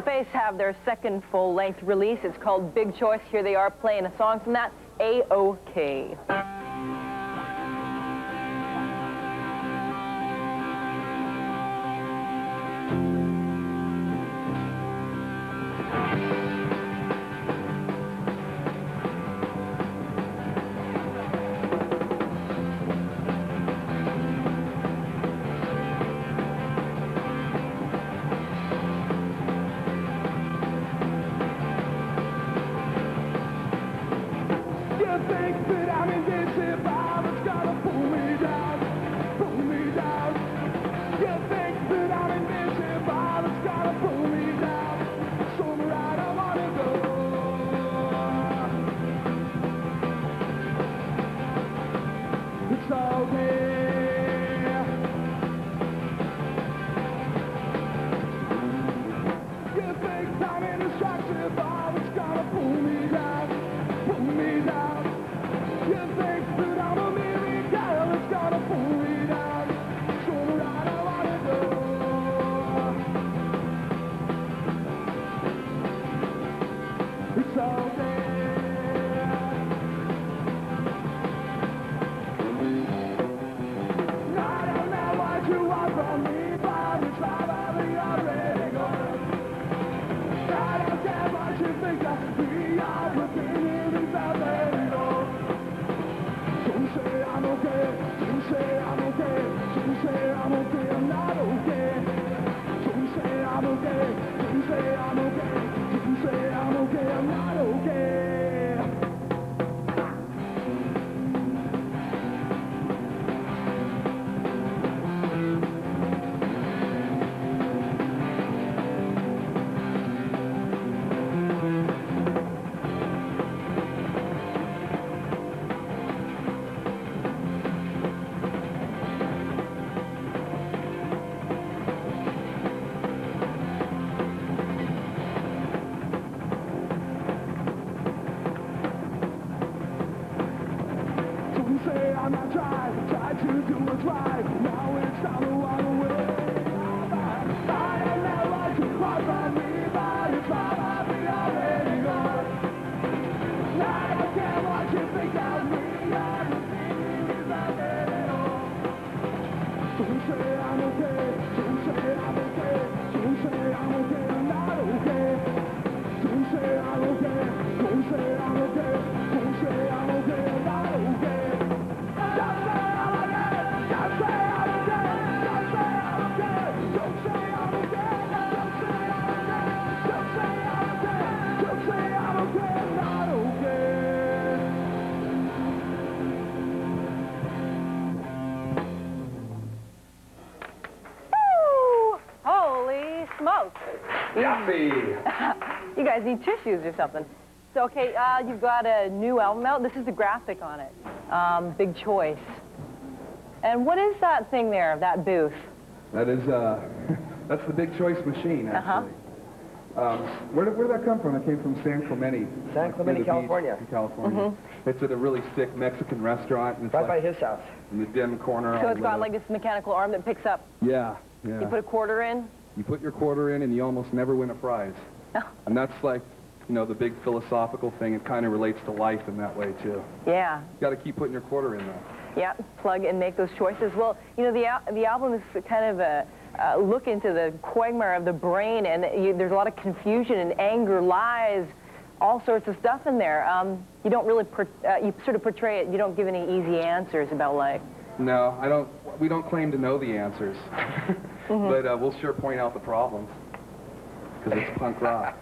Face have their second full-length release. It's called Big Choice. Here they are playing a song from that, AOK. You guys need tissues or something. So, okay, you've got a new album out. This is the graphic on it, Big Choice. And what is that thing there, that booth? That is, that's the Big Choice machine, actually. Where did that come from? It came from San Clemente. San Clemente, California. In California. It's at a really sick Mexican restaurant. And it's right like by his house. In the dim corner. So it's got like this mechanical arm that picks up. Yeah, yeah. You put a quarter in? You put your quarter in and you almost never win a prize. And that's like, you know, the big philosophical thing. It kind of relates to life in that way, too. Yeah. You got to keep putting your quarter in, though. Yeah, plug and make those choices. Well, you know, the album is kind of a look into the quagmire of the brain, and there's a lot of confusion and anger, lies, all sorts of stuff in there. You don't really, you sort of portray it, you don't give any easy answers about life. No, I don't, we don't claim to know the answers. But we'll sure point out the problems. Because it's punk rock.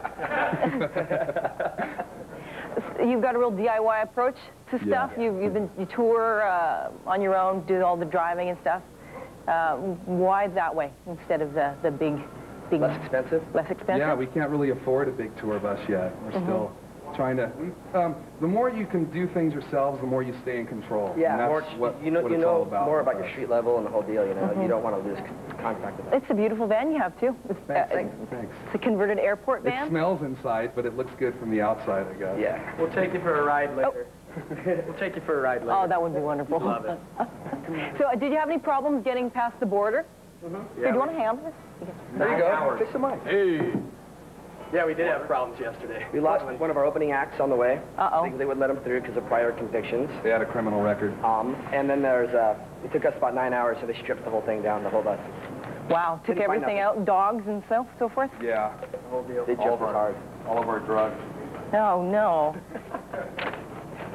You've got a real DIY approach to stuff. Yeah. You tour on your own, do all the driving and stuff. Why that way instead of the big... Less expensive? Less expensive? Yeah, we can't really afford a big tour bus yet. We're still trying to... the more you can do things yourselves, the more you stay in control. Yeah, and that's more, you know more about your street level and the whole deal, you know. You don't want to lose contact with that. It's a beautiful van you have, too. It's, Thanks. It's a converted airport van. It smells inside, but it looks good from the outside, I guess. Yeah. We'll take you for a ride later. We'll take you for a ride later. Oh, that would be wonderful. Love it. So, did you have any problems getting past the border? Yeah, do you want to handle this? There you go. Fix the mic. Hey. Yeah, we did have problems yesterday. We lost one of our opening acts on the way. Uh-oh. They wouldn't let him through because of prior convictions. They had a criminal record. And then it took us about 9 hours, so they stripped the whole thing down, the whole bus. Wow, took everything out, dogs and so forth? Yeah. The whole deal. They stripped us hard. All of our drugs. Oh, no.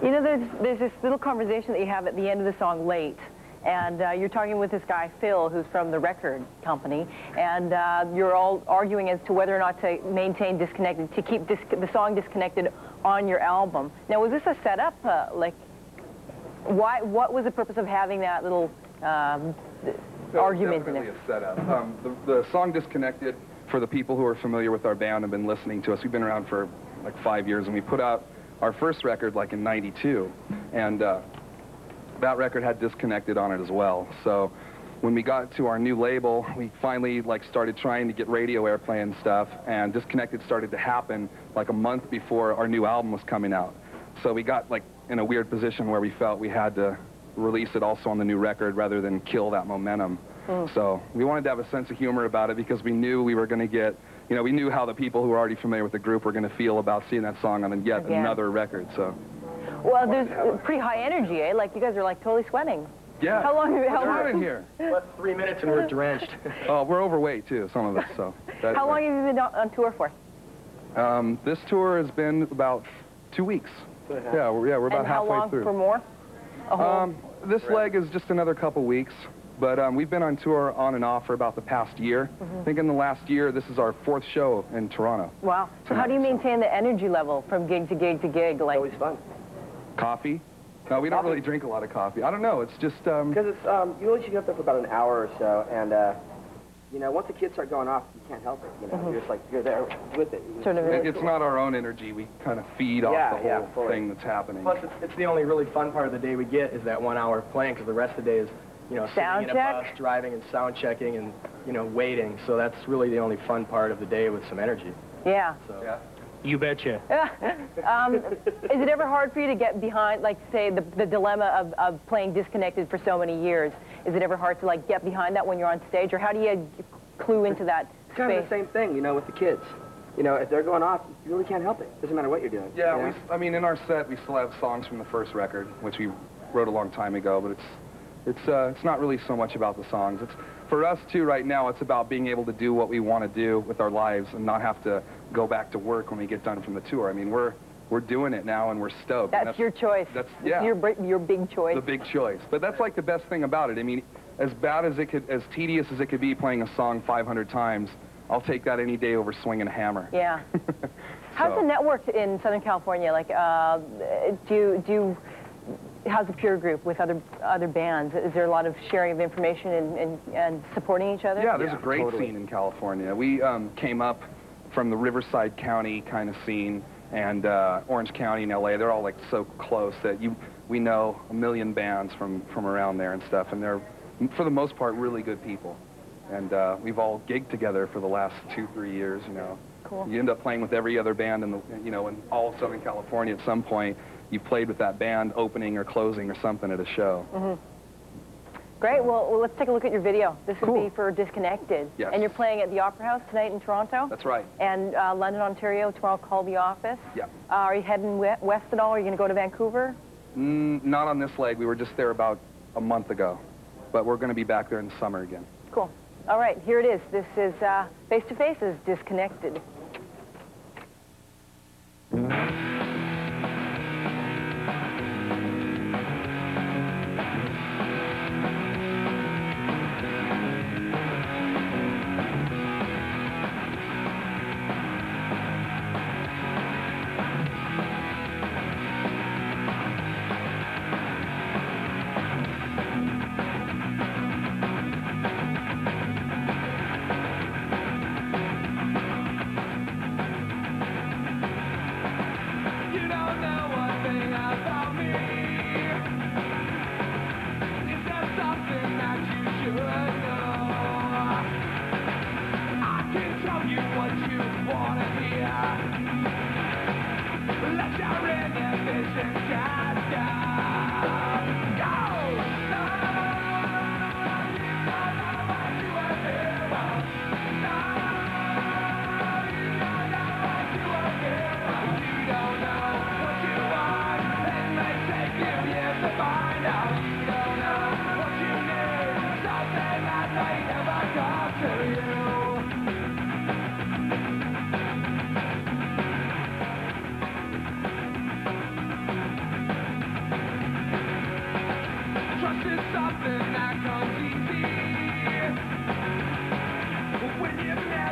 You know, there's this little conversation that you have at the end of the song, Late. And you're talking with this guy, Phil, who's from the record company, and you're all arguing as to whether or not to maintain Disconnected, to keep the song Disconnected on your album. Now, was this a setup? What was the purpose of having that little argument in Definitely it? a setup. The song Disconnected, for the people who are familiar with our band and been listening to us, we've been around for like 5 years, and we put out our first record like in '92, and that record had Disconnected on it as well. So when we got to our new label, we finally started trying to get radio airplay and stuff, and Disconnected started to happen like a month before our new album was coming out. So we got in a weird position where we felt we had to release it also on the new record rather than kill that momentum. So we wanted to have a sense of humor about it because we knew we were going to get, we knew how the people who were already familiar with the group were going to feel about seeing that song on yet another record. So. Well, there's pretty high energy, eh? Like, you guys are totally sweating. Yeah. How long have you been here? What, 3 minutes and we're drenched. Oh, we're overweight too, some of us. So. How long have you been on tour for? This tour has been about 2 weeks. Yeah, we're about halfway through. And how long for more? This leg is just another couple weeks, but we've been on tour on and off for about the past year. I think in the last year, this is our 4th show in Toronto. Wow. So how do you maintain the energy level from gig to gig to gig? It's always fun. Coffee? No, we don't really drink a lot of coffee. I don't know. It's just because it's you only should get up there for about an hour or so, and once the kids start going off, you can't help it. You're just you're there with it. It's not our own energy. We kind of feed off the whole thing that's happening. Plus, it's the only really fun part of the day we get is that 1 hour playing, because the rest of the day is sitting in a bus, driving and sound checking and waiting. So that's really the only fun part of the day with some energy. Yeah. So. Yeah. You betcha. Is it ever hard for you to get behind, say, the dilemma of playing Disconnected for so many years? Is it ever hard to, get behind that when you're on stage? Or how do you clue into that space? It's kind of the same thing, with the kids. If they're going off, you really can't help it. Doesn't matter what you're doing. Yeah, I mean, in our set, we still have songs from the first record, which we wrote a long time ago, but it's not really so much about the songs. For us, too, right now, it's about being able to do what we want to do with our lives and not have to go back to work when we get done from the tour. I mean, we're doing it now, and we're stoked. That's your choice. That's your big choice. The big choice. But that's the best thing about it. I mean, as bad as as tedious as it could be playing a song 500 times, I'll take that any day over swinging a hammer. Yeah. How's the network in Southern California? How's the peer group with other bands? Is there a lot of sharing of information and supporting each other? Yeah, there's a great scene in California. We came up from the Riverside County kind of scene, and Orange County and LA. They're all so close that we know a million bands from around there and stuff, and they're, for the most part, really good people. And we've all gigged together for the last 2-3 years. Cool. You end up playing with every other band in in all of Southern California at some point. You played with that band opening or closing or something at a show. Great. Well, let's take a look at your video. This would be for Disconnected. Yes. And you're playing at the Opera House tonight in Toronto? That's right. And London, Ontario, tomorrow, Colby Office? Yeah. Are you heading west at all? Are you going to go to Vancouver? Not on this leg. We were just there about a month ago. But we're going to be back there in the summer again. Cool. All right, here it is. This is Face to Face is Disconnected.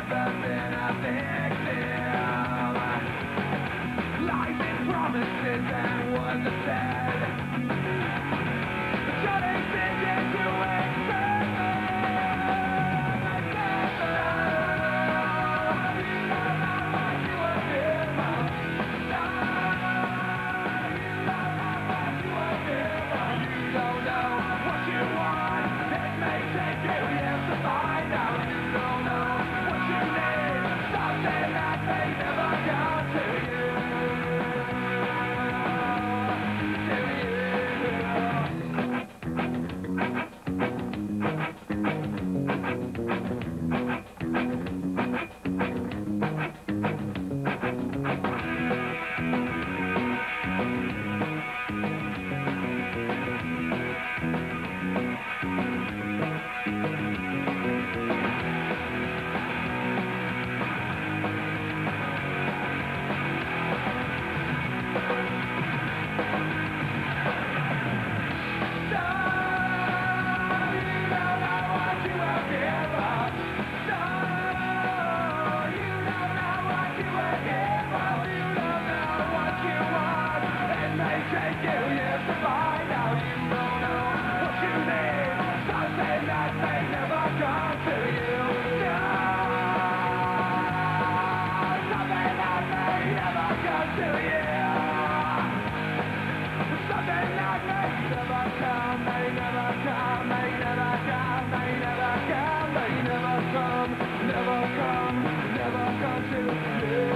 never been a victim. Lies and promises and words are said. Turning things into never come to you.